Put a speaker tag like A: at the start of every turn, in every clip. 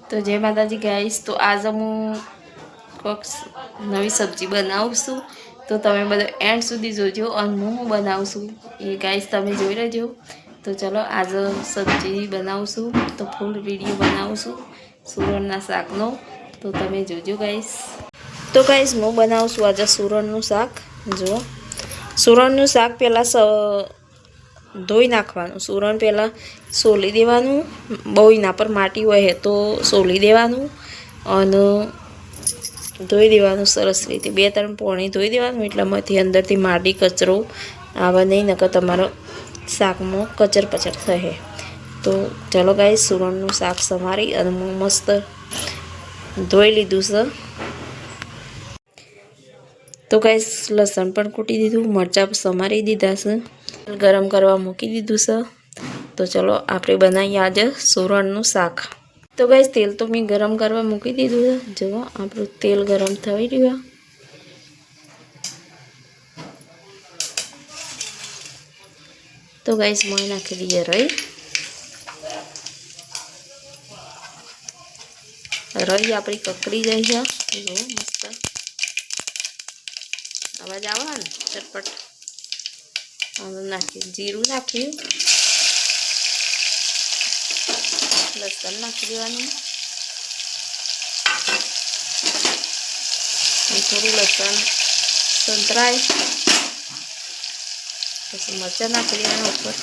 A: તો જય માતાજી ગાઈસ। તો આજે હું કોઈક નવી સબ્જી બનાવું છું, તો તમે બધા એન્ડ સુધી જોજો અને હું બનાવું છું એ ગાઈસ તમે જોઈ લેજો। તો ચલો આજે સબ્જી બનાવું છું, તો ફૂલ વિડીયો બનાવું છું સુરણના શાકનો, તો તમે જોજો ગાઈસ। તો ગાઈસ હું બનાવું છું આજે સુરણનું શાક। જો સુરણનું શાક પહેલાં ધોઈ નાખવાનું। સુરણ પહેલાં સોલી દેવાનું, બહુ એના પર માટી હોય તો સોલી દેવાનું અને ધોઈ દેવાનું સરસ રીતે। 2-3 પાણી ધોઈ દેવાનું એટલામાંથી અંદરથી માટી કચરો આવે નહીં, નકર તમારો શાકમાં કચર પચર થશે। તો ચાલો ગાઈસ સુરણનું શાક સમારી અને હું મસ્ત ધોઈ લીધું છે। તો ગાઈસ લસણ પણ કૂટી દીધું, મરચાં સમારી દીધા છે, ગરમ કરવા મૂકી દીધું છે। તો ચલો આપણે બનાવીએ આજે સુરણનું શાક। તો ગાઈસ તેલ તો મેં ગરમ કરવા મૂકી દીધું છે। જુઓ આપણું તેલ ગરમ થઈ રહ્યું। તો ગાઈસ મોય નાખી દઈએ રઈ આપણી કકડી જાય છે। જુઓ મસ્ત અવાજ આવે ને ચટપટ। નાખ્યું જીરું, નાખ્યું લસણ નાખી દેવાનું, થોડું લસણ સંતરાય પછી મરચાં નાખી દેવાના ઉપર।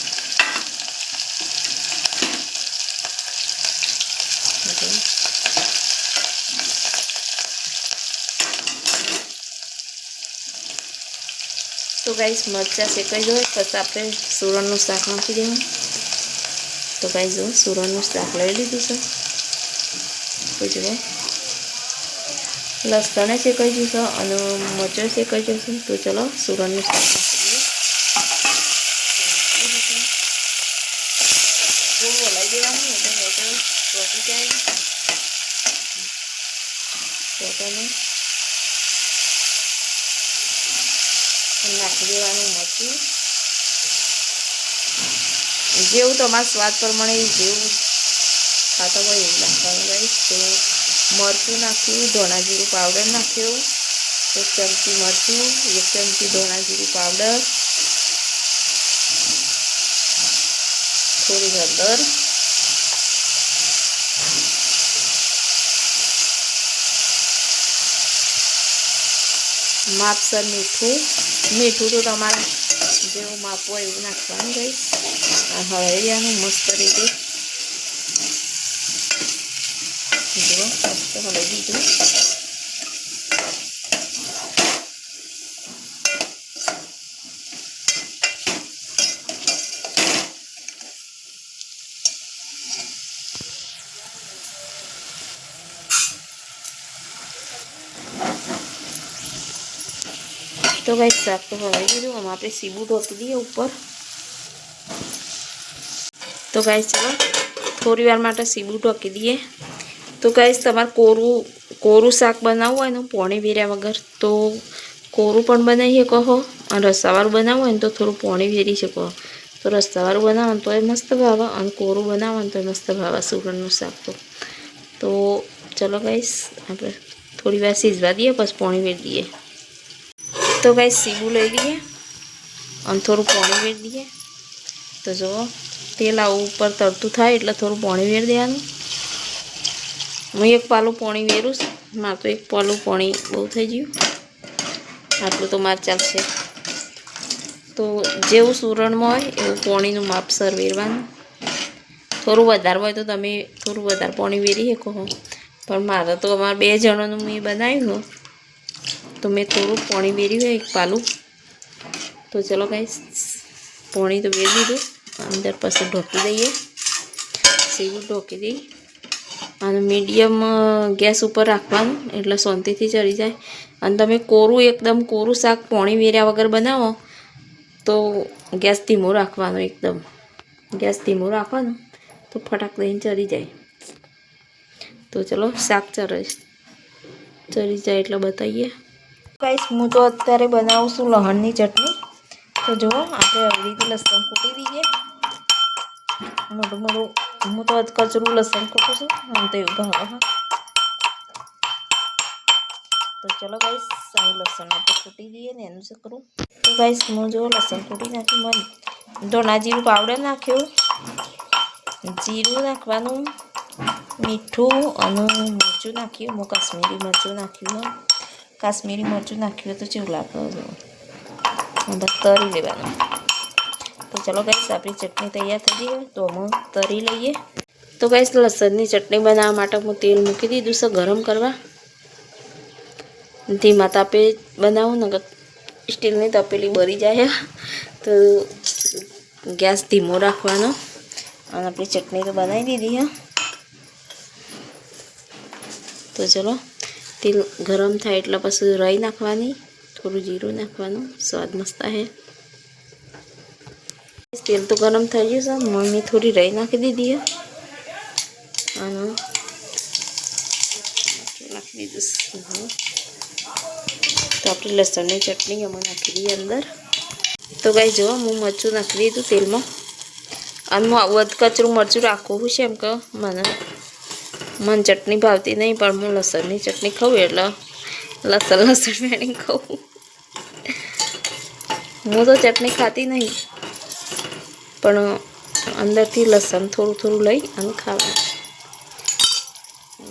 A: તો ગાઈસ મરચાં શેકાઈ જાય પછી આપણે સુરણનું શાક નાખી દેવું। તો ગાઈસ જો સુરણનું શાક લઈ લીધું છે। તો જુઓ લસણે શેકાઈ ગયું છે અને મરચાં શેકાઈ જશે। તો ચલો સુરણનું શાક નાખી દઈએ। થોડું હલાવી દેવાનું એટલે મરચાં ચોટી જાય। ચોટાને નાખી દેવાનું મરચું, જેવું તમારા સ્વાદ પ્રમાણે જેવું ખાતા હોય એવું નાખવાનું ગાઈસ। તો મરચું નાખ્યું, ધોણા જીરું પાવડર નાખ્યો, 1 ચમચી મરચું, 1 ચમચી ધોણા જીરું પાવડર, થોડી હળદર, માપસર મીઠું। મીઠું તો તમારા જેવું માપ હોય એવું નાખવાનું ગાઈસ। હળવી દેવાનું મસ્ત રીતે। જુઓ મસ્ત હળવી દીધું। તો ગાઈસ શાક તો હળવી દીધું, આમ આપણે સીબું ઢોકી દઈએ ઉપર। તો ગાઈસ ચલો થોડી વાર માટે સીબું ઢોકી દઈએ। તો ગાઈસ તમારે કોરું શાક બનાવવું હોય ને પાણી વેર્યા વગર તો કોરું પણ બનાવી શકો, અને રસાવાળું બનાવવું હોય ને તો થોડું પાણી વેરી શકો। તો રસાવાળું બનાવો તો એ મસ્ત ભાવે અને કોરું બનાવો તો એ મસ્ત ભાવે સુરણનું શાક। તો ચલો ગાઈસ આપણે થોડી વાર સિઝવા દઈએ પછી પાણી વેરી દઈએ। તો ગાઈસ સીબું લઈ લઈએ અને થોડું પાણી વેરી દઈએ। તો જુઓ તેલ આવું ઉપર તરતું થાય એટલે થોડું પાણી વેરી દેવાનું। હું 1 પાલું પાણી વેરું છું, મારે તો 1 પાલું પાણી બહુ થઈ ગયું, આટલું તો મારે ચાલશે। તો જેવું સુરણમાં હોય એવું પાણીનું માપસર વેરવાનું। થોડું વધારે હોય તો તમે થોડું વધારે પાણી વેરી શકો, પણ મારે તો અમારે 2 જણાનું મેં બનાવ્યું તો મેં થોડું પાણી વેર્યું હોય 1 પાલું। તો ચલો ગાઈસ પાણી તો વેરી દીધું, અંદર પછી ઢોકી દઈએ, સીવું ઢોકી દઈએ અને મીડિયમ ગેસ ઉપર રાખવાનું એટલે શાંતિથી ચડી જાય। અને તમે એકદમ કોરું શાક પાણી વેર્યા વગર બનાવો તો ગેસ ધીમો રાખવાનો, એકદમ ગેસ ધીમો રાખવાનો તો ફટાક દઈને ચડી જાય। તો ચલો શાક ચડી જાય એટલે બતાવીએ। ગાઈસ હું તો અત્યારે બનાવું છું લસણની ચટણી। તો જુઓ આપણે હળદીથી લસણ કૂટી દઈએ, મોટું મોટું હું તો કચરું લસણ કૂટું છું આમ તો એવું ભાવે હા. તો ચલો ગાઈસ આ લસણ આપણે કૂટી દઈએ ને એનું શું કરું. તો ગાઈસ હું જો લસણ કૂટી નાખ્યું, મને ધોના જીરું પાવડર નાખ્યું, જીરું નાખવાનું, મીઠું અને મરચું નાખ્યું. હું કાશ્મીરી મરચું નાખ્યું, કાશ્મીરી મરચું નાખ્યું તો કેવું લાગે બસ તરી લેવાનું. તો ચલો ગાઈસ આપણી ચટણી તૈયાર થઈ ગઈ હોય તો અમે તરી લઈએ. તો ગાઈસ લસણની ચટણી બનાવવા માટે હું તેલ મૂકી દીધું છે ગરમ કરવા. ધીમા તાપે બનાવું ને સ્ટીલની તપેલી બળી જાય તો ગેસ ધીમો રાખવાનો. અને આપણી ચટણી તો બનાવી દીધી હે. તો ચલો તેલ ગરમ થાય એટલે પછી રાઈ નાખવાની, થોડું જીરું નાખવાનું, સ્વાદ મસ્ત હે. તેલ તો ગરમ થઈ ગયું છે, મેં થોડી રાઈ નાખી દીધી હે અને નાખી દીધું. તો આપણી લસણની ચટણી અમે નાખી દઈએ અંદર. તો ગાઈસ જો હું મરચું નાખી દીધું તેલમાં. અને હું આવું કચરું મરચું રાખવું છે એમ કે મને ચટણી ભાવતી નહીં, પણ હું લસણની ચટણી ખાઉં એટલે લસણ મેળીને ખાઉં. હું તો ચટણી ખાતી નહીં, પણ અંદરથી લસણ થોડું લઈ અને ખાવું.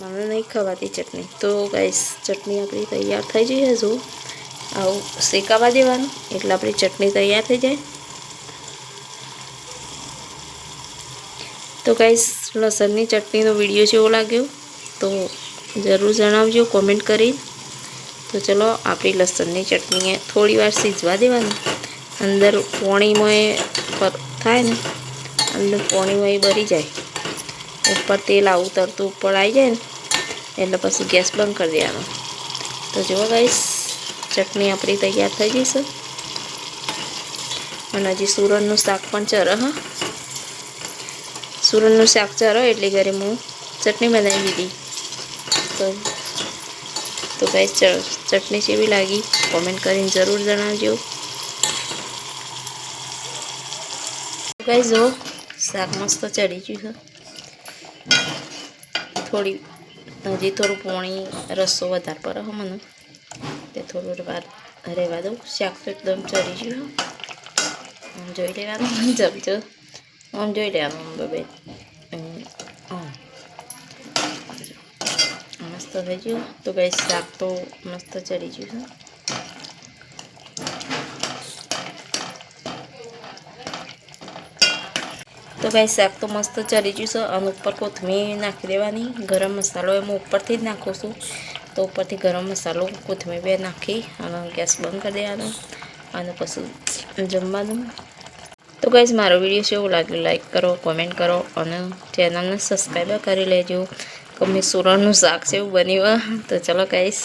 A: મને નહીં ખવાતી ચટણી. તો ગાઈસ ચટણી આપણી તૈયાર થઈ જઈએ. જો આવું શેકાવા દેવાનું એટલે આપણી ચટણી તૈયાર થઈ જાય. તો ગાઈસ લસણની ચટણીનો વિડીયો કેવો લાગ્યો તો જરૂર જણાવજો કોમેન્ટ કરી. તો ચલો આપણી લસણની ચટણીએ થોડી વાર સીજવા દેવાનું. અંદર પોણીમાં થાય ને, અંદર પોણીમાં એ બળી જાય, ઉપર તેલ આવું તરતું ઉપર આવી જાય ને એટલે પછી ગેસ બંધ કરી દેવાનો. તો જુઓ ગાઈસ ચટણી આપણી તૈયાર થઈ જશે. અને હજી સુરણનું શાક પણ ચરે હા. સુરણનું શાક ચરો એટલે ઘરે હું ચટણી બનાવી દીધી. તો ગાઈસ ચટણી કેવી લાગી કોમેન્ટ કરીને જરૂર જણાવજો. ગાઈસ જો શાક મસ્ત ચડી ગયું છે. હજી થોડું પોણી રસો વધારે પર મને તે થોડું વાર રહેવા દઉં. શાક તો એકદમ ચડી ગયું. આમ જોઈ લેવાનું જમજો, આમ જોઈ લેવાનું બબે મસ્ત થઈ ગયું. તો ગાઈસ શાક તો મસ્ત ચડી ગયું છે. તો ગાઈસ શાક તો મસ્ત ચડી ગયું છે. અને ઉપર કોથમીર નાખી દેવાની. ગરમ મસાલો એમાં ઉપરથી જ નાખું છું. તો ઉપરથી ગરમ મસાલો કોથમીર બે નાખી અને ગેસ બંધ કરી દેવાનો અને પછી જમવાનું. તો ગાઈસ મારો વિડીયો કેવો લાગ્યો લાઈક કરો, કોમેન્ટ કરો અને ચેનલને સબસ્ક્રાઈબ કરી લેજો. કે મેં સુરણનું શાક છે એવું બન્યું. તો ચલો ગાઈસ.